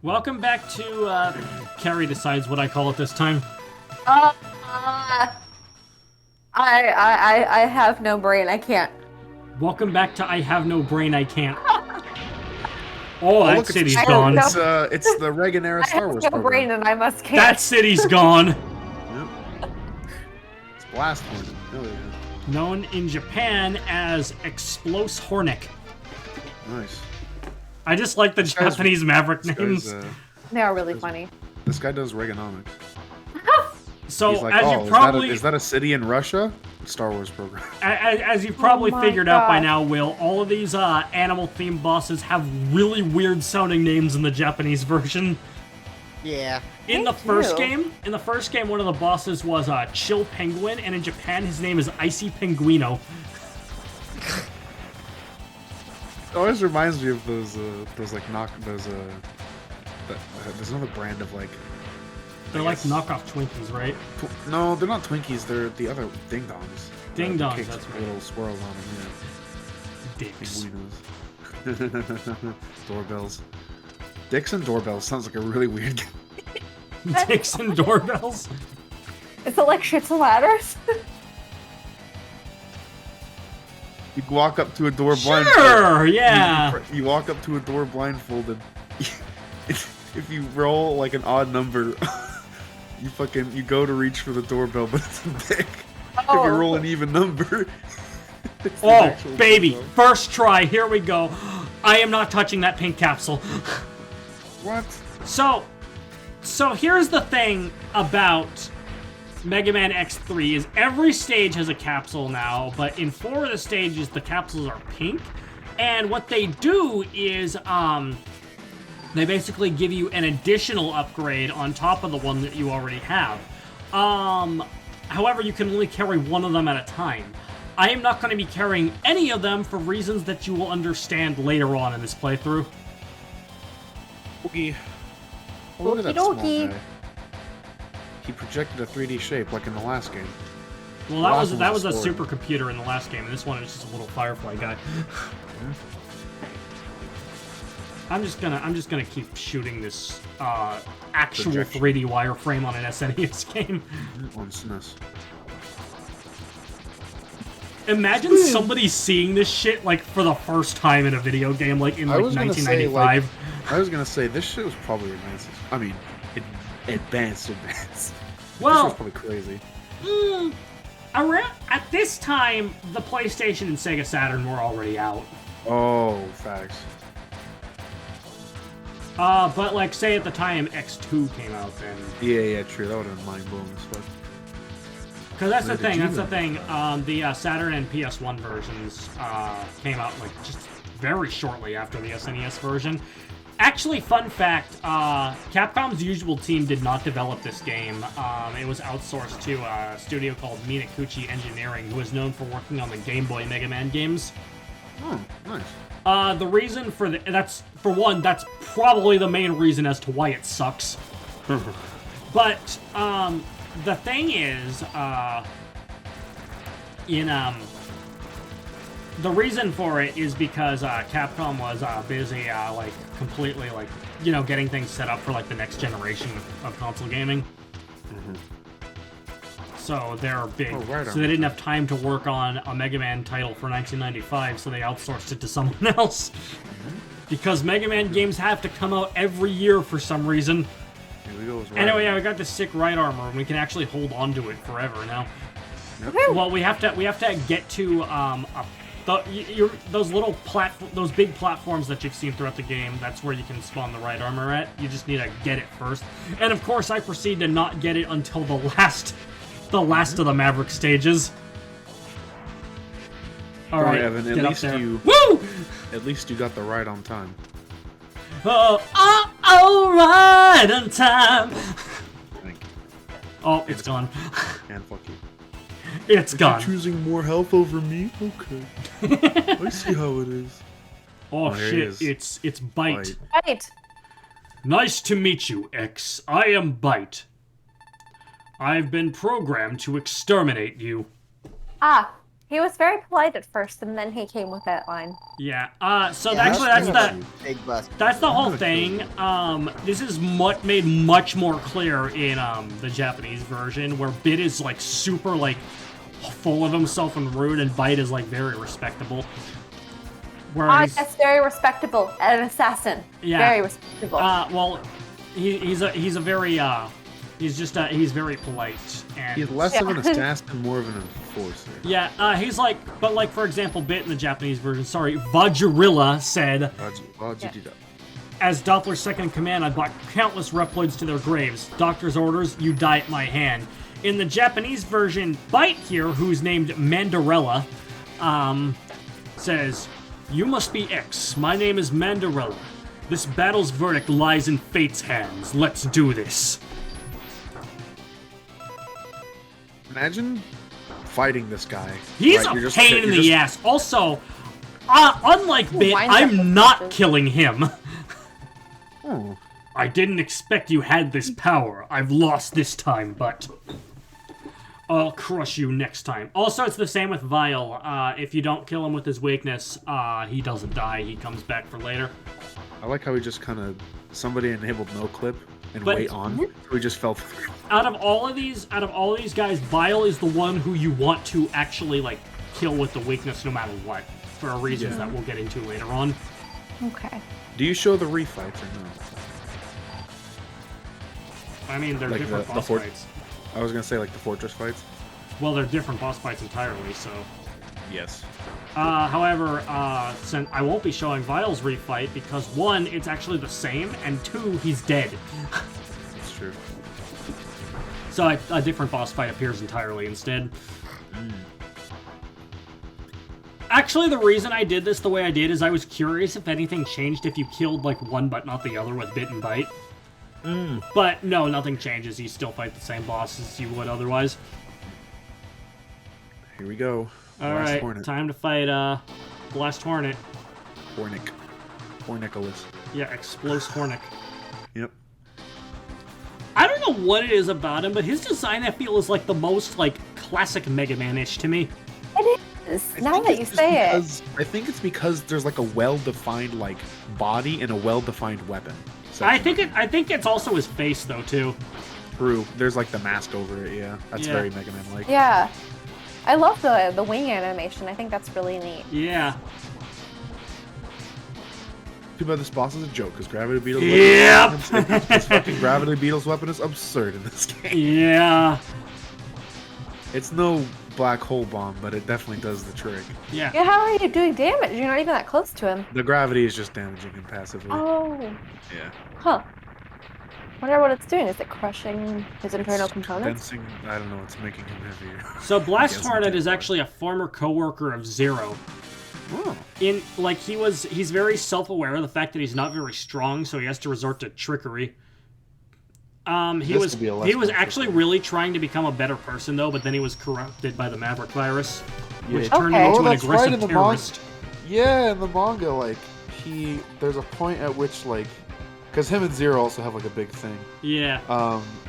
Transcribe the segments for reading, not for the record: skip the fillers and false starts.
Welcome back to, Carrie decides what I call it this time. I have no brain. I can't. Welcome back to I Have No Brain, I Can't. Oh, that look, city's I gone. don't It's the Reagan era Star Wars I have no program. brain and I must can't. That city's gone. Yep. It's Blast Hornet. Oh, yeah. Known in Japan as Explos Hornik. Nice. I just like the Japanese Maverick This names. guy's, They are really funny. this guy does Reaganomics. So, He's like, as oh, you probably... is that a city in Russia? Star Wars program. As you've probably my figured out by God. now, Will, all of these animal-themed bosses have really weird-sounding names in the Japanese version. Yeah. In Thank the first you. game, one of the bosses was Chill Penguin, and in Japan, his name is Icy Penguino. It always reminds me of those there's another brand of like. They're like knockoff Twinkies, right? No, they're not Twinkies. They're the other ding dongs. Ding dongs, Cakes that's with right. little swirls on them. Dicks. Yeah. Pinguinos. Doorbells. Dicks and doorbells sounds like a really weird game. Dicks and doorbells. Is it like shits and ladders? You walk up to a door blindfolded. Sure, yeah. You walk up to a door blindfolded. If you roll like an odd number, you go to reach for the doorbell, but it's a dick. If you roll an even number, it's the Oh, actual baby. doorbell. First try. Here we go. I am not touching that pink capsule. What? So here's the thing about Megaman X3 is every stage has a capsule now, but in 4 of the stages, the capsules are pink. And what they do is, they basically give you an additional upgrade on top of the one that you already have. However, you can only carry one of them at a time. I am not going to be carrying any of them for reasons that you will understand later on in this playthrough. Oogie. Oh, look at that Okie small dokie. guy. He projected a 3D shape like in the last game. Well, that was a supercomputer in the last game, and this one is just a little firefly guy. I'm just gonna keep shooting this actual Projection. 3D wireframe on an SNES game. On SNES. Imagine somebody seeing this shit like for the first time in a video game, like in like 1995. I was gonna say this shit was probably advanced. I mean, advanced. This Well, was probably crazy. around at this time, the PlayStation and SEGA Saturn were already out. Oh, facts. But like, say at the time X2 came out, then. Yeah, true. That would have been mind blowing as fuck. Because that's the Where thing. did That's the you thing. The Saturn and PS1 versions came out like just very shortly after the SNES version. Actually, fun fact: Capcom's usual team did not develop this game. It was outsourced to a studio called Minakuchi Engineering, who is known for working on the Game Boy Mega Man games. Oh, nice. The reason for that's probably the main reason as to why it sucks. But the thing is, the reason for it is because Capcom was busy, like completely, like getting things set up for like the next generation of console gaming. So they're big. Oh, right So on. they didn't have time to work on a Mega Man title for 1995, so they outsourced it to someone else. Because Mega Man games have to come out every year for some reason. Here we go. Anyway, yeah, we got this sick right armor, and we can actually hold on to it forever now. Yep. Well, we have to get to those big platforms that you've seen throughout the game. That's where you can spawn the right armor at. You just need to get it first. And of course, I proceed to not get it until the last of the Maverick stages. All right, Evan. get up there. Woo! Woo! At least you got the ride on time. Oh, all right on time. Thank you. Oh, it's gone. And fuck you. It's gone. Choosing more health over me? Okay. I see how it is. Oh there shit! it is. It's Bite. Right. Nice to meet you, X. I am Bite. I've been programmed to exterminate you. Ah. He was very polite at first, and then he came with that line. Yeah. So Yeah, actually, Big bust. that's the whole thing. This is made much more clear in the Japanese version, where Bit is like super like full of himself and rude, and Bite is like very respectable. Whereas, That's very respectable. An assassin. Yeah. Very respectable. well, he's very he's very polite and He's less of an assassin, more of an enforcer. yeah. He's like, but like for example, Bit in the Japanese version, Vajirilla said, as Doppler's second in command, I brought countless Reploids to their graves. Doctor's orders, you die at my hand. In the Japanese version, Bite here, who's named Mandarella, says, you must be X. My name is Mandarella. This battle's verdict lies in fate's hands. Let's do this. Imagine fighting this guy. He's Right, a pain in the ass. Also, unlike Bit, winds up I'm with not punches. killing him. Oh, I didn't expect you had this power. I've lost this time, but I'll crush you next time. Also, it's the same with Vile. If you don't kill him with his weakness, he doesn't die. He comes back for later. I like how he just kind of somebody enabled no clip and But- wait on. So he just fell through. Out of all of these guys, Vile is the one who you want to actually like kill with the weakness, no matter what, for reasons that we'll get into later on. Okay. Do you show the refights or no? I mean, they're Like different the boss fort- fights. I was gonna say like the fortress fights. Well, they're different boss fights entirely. So, Yes. however, since I won't be showing Vile's refight because one, it's actually the same, and two, he's dead. That's true. So a different boss fight appears entirely instead. Actually, the reason I did this the way I did is I was curious if anything changed if you killed, like, one but not the other with Bit and Bite. But no, nothing changes. You still fight the same boss as you would otherwise. Here we go. Alright, Hornet. time to fight, Blast Hornet. Hornick. Hornicholas. Yeah, Explose Hornet. Yep. I don't know what it is about him, but his design, I feel, is, like, the most, like, classic Mega Man-ish to me. It is. Now that you say it. I think it's because there's like a well-defined like body and a well-defined weapon. I think it's also his face, though, too. True. There's like the mask over it. Yeah, that's Yeah. very Mega Man like. Yeah. I love the wing animation. I think that's really neat. Yeah. Too bad this boss is a joke because Gravity Beetle's Yep. weapon. This fucking Gravity Beetle's weapon is absurd in this game. Yeah. It's no black hole bomb, but it definitely does the trick. Yeah. Yeah, how are you doing damage? You're not even that close to him. The gravity is just damaging him passively. Oh. Yeah. Huh. Wonder what it's doing. Is it crushing his internal It's components? condensing. I don't know. It's making him heavier. So Blast Yes, Hornet okay. is actually a former coworker of Zero. Oh. He's very self-aware of the fact that he's not very strong, so he has to resort to trickery. He This was could be a less he was fun actually system. really trying to become a better person though, but then he was corrupted by the Maverick Virus, which Yeah. turned Okay. him into Oh, an that's right, aggressive in the terrorist. Yeah, in the manga, like there's a point at which like, because him and Zero also have like a big thing. Yeah.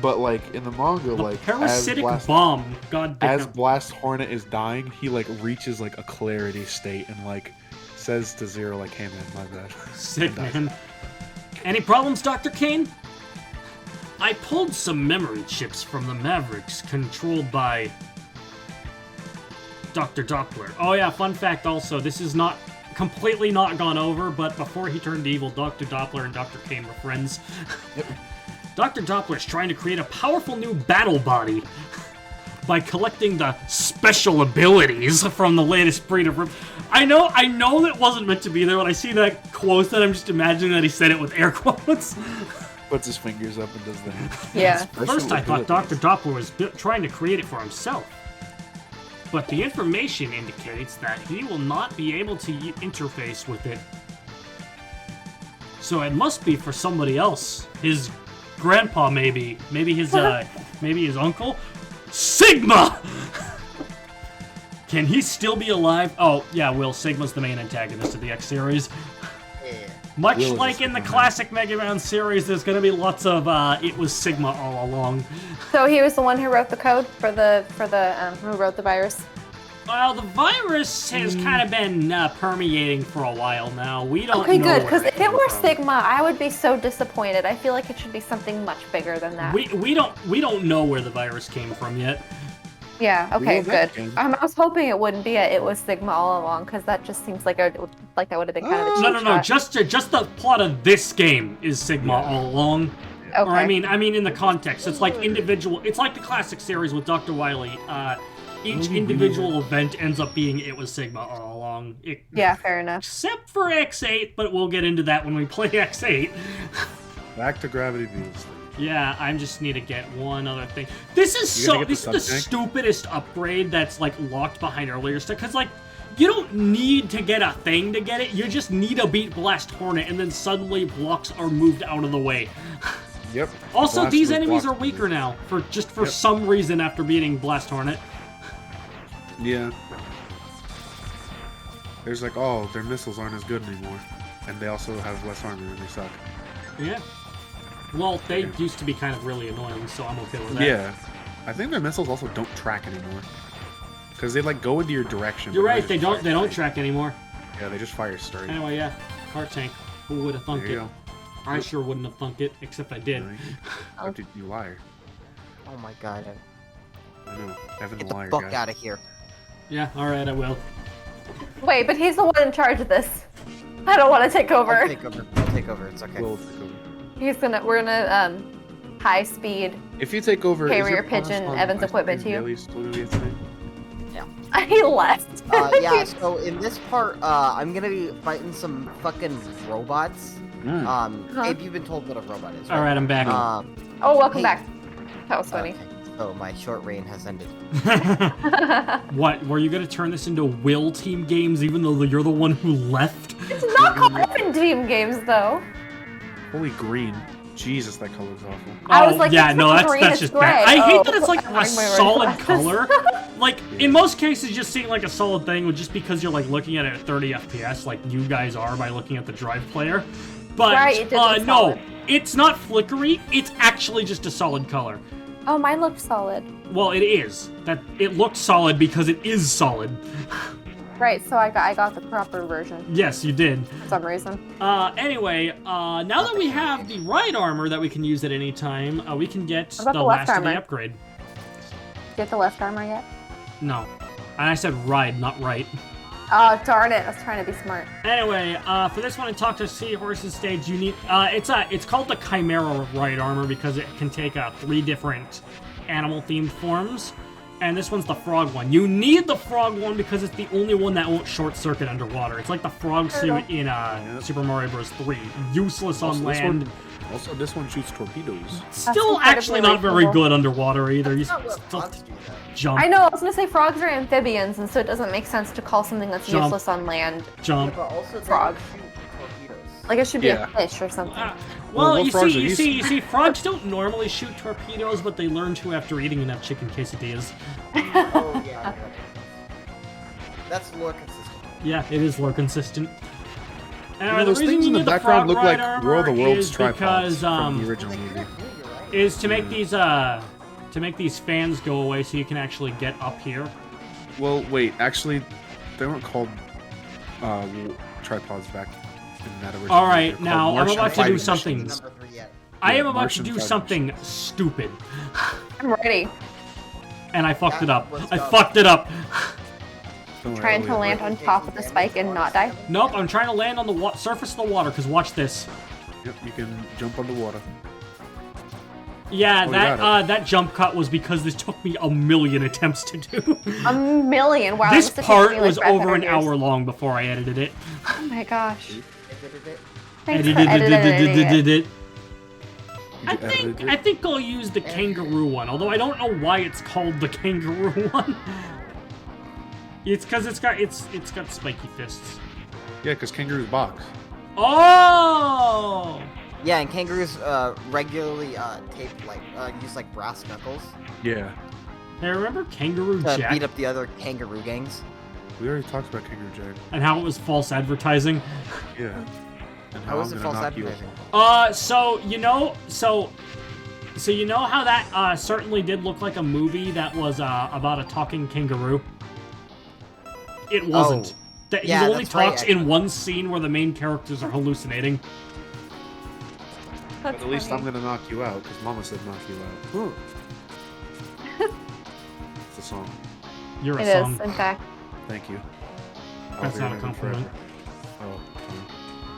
But like in the manga, The like parasitic as bomb. God damn. as Blast Hornet is dying, he like reaches like a clarity state and like says to Zero like, "Hey man, my bad." Sick, And dies. man. Any problems, Dr. Kane? I pulled some memory chips from the Mavericks, controlled by Dr. Doppler. Oh yeah, fun fact also, this is not completely not gone over, but before he turned evil, Dr. Doppler and Dr. Kane were friends. Dr. Doppler's trying to create a powerful new battle body by collecting the special abilities from the latest breed of... I know that wasn't meant to be there. When I see that quote, that I'm just imagining that he said it with air quotes. Puts his fingers up and does that. Yeah. First, I thought Dr. Doppler was trying to create it for himself. But the information indicates that he will not be able to interface with it. So it must be for somebody else. His grandpa, maybe. Maybe his uncle? Sigma! Can he still be alive? Oh, yeah, Will. Sigma's the main antagonist of the X series. Yeah. Much Will is like a in the Sigma man. classic Mega Man series, there's gonna be lots of, it was Sigma all along. So he was the one who wrote the code for the who wrote the virus. Well, the virus has kind of been permeating for a while now. We don't Okay, know good, where because it if it came were from. Sigma, I would be so disappointed. I feel like it should be something much bigger than that. We don't know where the virus came from yet. Yeah, okay, know that good. game. I was hoping it wouldn't be it was Sigma all along, because that just seems like that would have been kind of a cheap No, shot. just the plot of this game is Sigma all along. Okay. Or I mean in the context, it's like individual. It's like the classic series with Dr. Wily. Each individual event ends up being it was Sigma all along. Yeah, fair enough. Except for X8, but we'll get into that when we play X8. Back to Gravity Beast. Yeah, I just need to get one other thing. This is You gonna get this the is the sub-tank? stupidest upgrade that's like locked behind earlier stuff. Cause like you don't need to get a thing to get it. You just need to beat Blast Hornet, and then suddenly blocks are moved out of the way. Yep. Also, Blast these with enemies are blocks. weaker now for Yep. some reason after beating Blast Hornet. Yeah. There's like, oh, their missiles aren't as good anymore. And they also have less armor and they suck. Yeah. Well, they used to be kind of really annoying, so I'm okay with that. Yeah. I think their missiles also don't track anymore. Because they like go into your direction. You're but right. just They don't. fire They don't straight. track anymore. Yeah, they just fire straight. Anyway, yeah. Cart tank. Who would have thunk There you it? go. I sure wouldn't have thunk it, except I did. What did you liar? Oh my god. I know. Evan Get the the liar fuck guy. out of here. Yeah. All right. I will. Wait, but he's the one in charge of this. I don't want to take over. I'll take over. I'll take over. It's okay. We'll take over. We're gonna high speed. If you take over, Carrier is your pigeon Pawn Evan's Ice equipment Cream to you? Daily still gonna be a thing? He left. Yeah, so in this part, I'm gonna be fighting some fucking robots. Abe, you've been told what a robot is, right? All right. I'm back. Oh, welcome Hey. back. That was funny. Okay, so my short reign has ended. What? Were you gonna turn this into Will Team games, even though you're the one who left? It's not called Open Team Games, though. Holy green. Jesus, that color's awful. I was like, yeah, it's no, not that's green, that's it's just gray. bad. I hate Oh, that it's like I'm a wearing my solid glasses. color. Like in most cases, just seeing like a solid thing would just because you're like looking at it at 30 FPS, like you guys are by looking at the drive player. But Right, it does look no, solid. it's not flickery. It's actually just a solid color. Oh, mine looked solid. Well, it is. That it looks solid because it is solid. Right, so I got the proper version Yes, you did. for some reason. Anyway, now that we have the right armor that we can use at any time, we can get What about the the left last of the armor? upgrade. Get the left armor yet? No. And I said ride, not right. Oh, darn it. I was trying to be smart. Anyway, for this one, in Talk to Seahorses stage, you need, it's called the Chimera Ride Armor because it can take 3 different animal-themed forms. And this one's the frog one. You need the frog one because it's the only one that won't short-circuit underwater. It's like the frog suit in Super Mario Bros. 3. Useless on land. This one shoots torpedoes. Still incredibly actually not very reasonable. good underwater either. You That's not what still frogs do, though. jump, I know, I was gonna say frogs are amphibians, and so it doesn't make sense to call something that's Jump. useless on land. jump. But also, they Frog. shoot torpedoes. Like it should be Yeah. a fish or something. Well, what you frogs see, are you used see, to- you see, frogs don't normally shoot torpedoes, but they learn to after eating enough chicken quesadillas. Oh, yeah. That's lore consistent. Yeah, it is lore consistent. You know, those things in the background look like World of Worlds tripods because from the original movie. is to make these fans go away so you can actually get up here. Well, wait, actually, they weren't called tripods back in that original. All right, movie. They're now called I'm Martian about to do fighting something. machines. Number 3 yet. I Yeah, am about Martian to do fighting something machines. stupid, I'm ready. and I fucked it up. let's I go. fucked it up. Don't worry, Trying to Elliot. land on top of the spike and not die. Nope, I'm trying to land on the surface of the water. Cause watch this. Yep, you can jump underwater. Yeah, Oh, you got that jump cut was because this took me a million attempts to do. A million. Wow. This must have part taken me, like, was over 500 an years. hour long before I edited it. Oh my gosh. Edited it. Thanks for editing it. I think I'll use the kangaroo one, although I don't know why it's called the kangaroo one. It's because it's got spiky fists. Yeah, because kangaroos box. Oh! Yeah, and kangaroos regularly tape use like brass knuckles Yeah, Hey, remember Kangaroo to Jack beat up the other kangaroo gangs. we already talked about Kangaroo Jack. and how it was false advertising? Yeah. And How is it I'm false gonna knock you advertising? So you know how that certainly did look like a movie that was about a talking kangaroo. It wasn't. Oh. That he Yeah, only that's right, talks in one scene where the main characters are hallucinating. That's But at least I'm funny. gonna knock you out, because Mama said knock you out. It's a song. You're a It song. is, in fact. Thank you. I'll That's be not a remembered compliment. forever. Oh,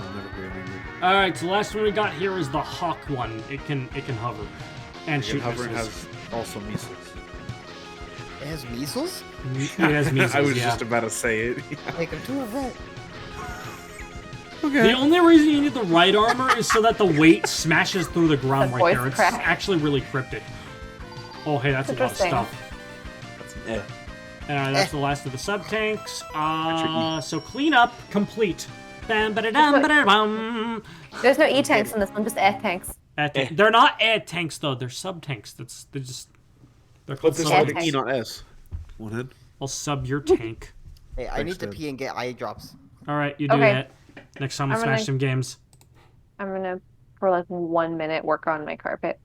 I'll never be remembered. All right, so the last one we got here is the Hawk one. It can hover and You shoot can hover and missiles. has also measles. It has measles? It has measles. I was yeah. just about to say it. Like, I'm doing that. Okay. The only reason you need the right armor is so that the weight smashes through the ground The right there. voice It's crack. actually really cryptic. Oh, hey, that's a lot of Interesting. stuff. That's an eh. That's the last of the sub-tanks. your So cleanup complete. Bam, ba-da-dum, ba-da-bum. There's no E-tanks in this one, just tanks. They're not air tanks though. They're sub-tanks. They're But called this is Sub- like sub-tanks. E, not S. One head. I'll sub your tank. Hey, I Thanks, need to Dad. pee and get eye drops. All right, you do Okay. that. Next time we I'm smash gonna- some games. I'm gonna, for like 1 minute, work on my carpet.